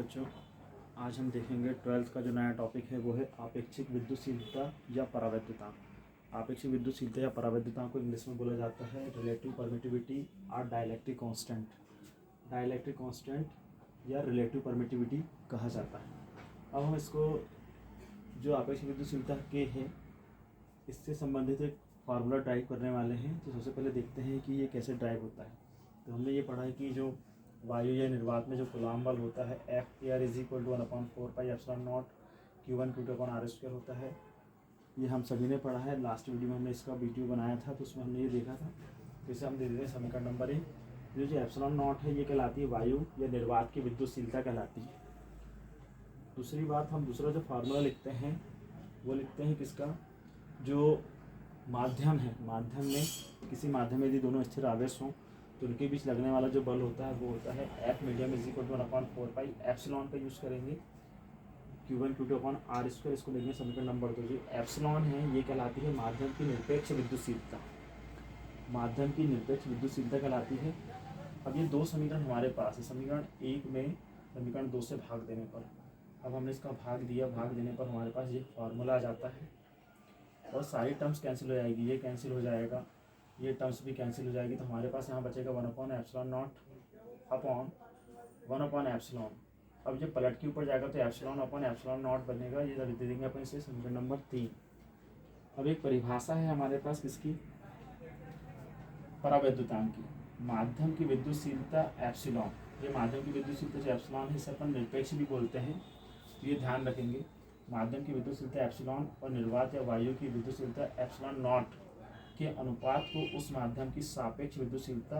बच्चों, आज हम देखेंगे 12th का जो नया टॉपिक है वो है आपेक्षिक विद्युतशीलता या परावैद्युतांक। आपेक्षिक विद्युतशीलता या परावैद्युतांक को इंग्लिश में बोला जाता है रिलेटिव परमिटिविटी और डाइलेक्ट्रिक कांस्टेंट। डाइलेक्ट्रिक कांस्टेंट या रिलेटिव परमिटिविटी कहा जाता है। अब हम इसको जो आपेक्षिक विद्युतशीलता के है इससे संबंधित एक फार्मूला ड्राइव करने वाले हैं। तो सबसे पहले देखते हैं कि ये कैसे ड्राइव होता है। तो हमने ये पढ़ा है कि जो वायु या निर्वात में जो कूलाम बल होता है F air is equal to 1/4πε0 Q1Q2/r² होता है। ये हम सभी ने पढ़ा है। लास्ट वीडियो में हमने इसका वीडियो बनाया था तो उसमें हमने ये देखा था। तो इसे हम दे देते हैं समीकरण नंबर 1। जो ε0 है ये कहलाती है वायु या निर्वात की विद्युतशीलता कहलाती है। दूसरी बात, हम दूसरा जो फार्मूला लिखते हैं वो लिखते हैं किसका, जो माध्यम है, माध्यम में किसी माध्यम में यदि दोनों स्थिर आवेश हों तो उनके बीच लगने वाला जो बल होता है वो होता है F medium is equal to 1/4πε का यूज़ करेंगे Q1Q2/r²। इसको लेंगे समीकरण नंबर 2। जो एप्सिलॉन है ये कहलाती है माध्यम की निरपेक्ष विद्युतशीलता। माध्यम की निरपेक्ष विद्युतशीलता कहलाती है। अब ये दो समीकरण हमारे पास है। समीकरण 1 में समीकरण 2 से भाग देने पर, अब हमने इसका भाग दिया, भाग देने पर हमारे पास ये फार्मूला आ जाता है और सारी टर्म्स कैंसिल हो जाएगी। ये कैंसिल हो जाएगा, ये टर्म्स भी कैंसिल हो जाएगी। तो हमारे पास यहाँ बचेगा 1/ε0 अपॉन 1/ε। अब ये पलट के ऊपर जाएगा तो ε/ε0 बनेगा। ये दे देंगे अपन इसे समीकरण नंबर 3। अब एक परिभाषा है हमारे पास किसकी, परावैद्युतांक की। माध्यम की विद्युतशीलता एप्सिलॉन, ये माध्यम की विद्युतशीलता जो एप्सिलॉन है इसे अपन निरपेक्ष भी बोलते हैं। तो ये ध्यान रखेंगे, माध्यम की विद्युतशीलता एप्सिलॉन और निर्वात या वायु की विद्युतशीलता ε0 के अनुपात को उस माध्यम की सापेक्ष विद्युतशीलता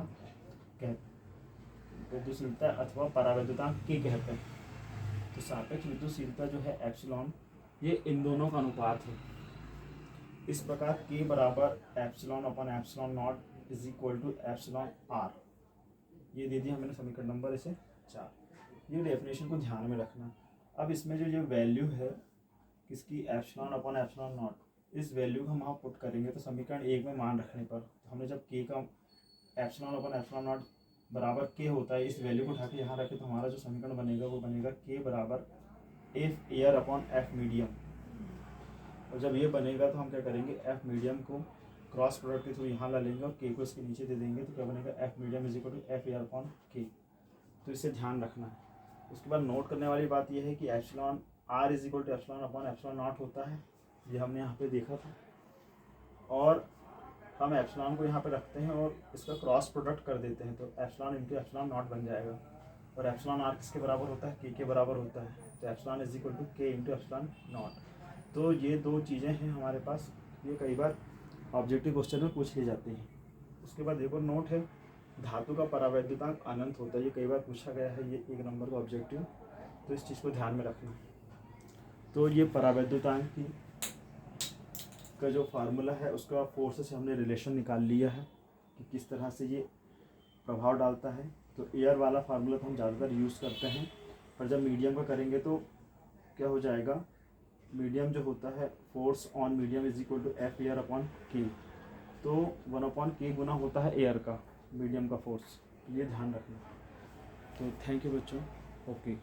अथवा परावैद्युतांक के कहते हैं। तो सापेक्ष विद्युतशीलता जो है एप्सिलॉन, ये इन दोनों का अनुपात है। इस प्रकार K बराबर ε/ε0 इज इक्वल टू εr। ये दे दिया हमने समीकरण नंबर इसे 4। ये डेफिनेशन को ध्यान में रखना। अब इसमें जो ये वैल्यू है किसकी, ε/ε0, इस वैल्यू को हम वहाँ पुट करेंगे। तो समीकरण 1 में मान रखने पर हमने जब K का ε/ε0 बराबर K होता है, इस वैल्यू को उठा के यहाँ रखें तो हमारा जो समीकरण बनेगा वो बनेगा K बराबर F air upon F medium. और जब ये बनेगा तो हम क्या करेंगे, एफ मीडियम को क्रॉस प्रोडक्ट के थ्रू यहाँ ला लेंगे और K को इसके नीचे दे देंगे। तो क्या बनेगा, F medium is equal to F air upon K। तो इसे ध्यान रखना है। उसके बाद नोट करने वाली बात यह है कि epsilon r is equal to ε/ε0 होता है। ये हमने यहाँ पे देखा था और हम एप्सिलॉन को यहाँ पे रखते हैं और इसका क्रॉस प्रोडक्ट कर देते हैं। तो एप्सिलॉन इंटू ε0 बन जाएगा और एप्सिलॉन r किसके बराबर होता है, K के बराबर होता है। तो epsilon is equal to K into ε0। तो ये दो चीज़ें हैं हमारे पास, ये कई बार ऑब्जेक्टिव क्वेश्चन में पूछ ली जाती हैं। उसके बाद एक और नोट है, धातु का परावैद्युतांक अनंत होता है। ये कई बार पूछा गया है, ये 1 नंबर का ऑब्जेक्टिव। तो इस चीज़ को ध्यान में रखना। तो ये परावैद्युतांक की का जो फार्मूला है उसका फोर्स से हमने रिलेशन निकाल लिया है कि किस तरह से ये प्रभाव डालता है। तो एयर वाला फार्मूला तो हम ज़्यादातर यूज़ करते हैं, पर जब मीडियम का करेंगे तो क्या हो जाएगा, मीडियम जो होता है force on medium is equal to F air upon K। तो 1/K गुना होता है एयर का, मीडियम का फोर्स। ये ध्यान रखना। तो थैंक यू बच्चों। ओके।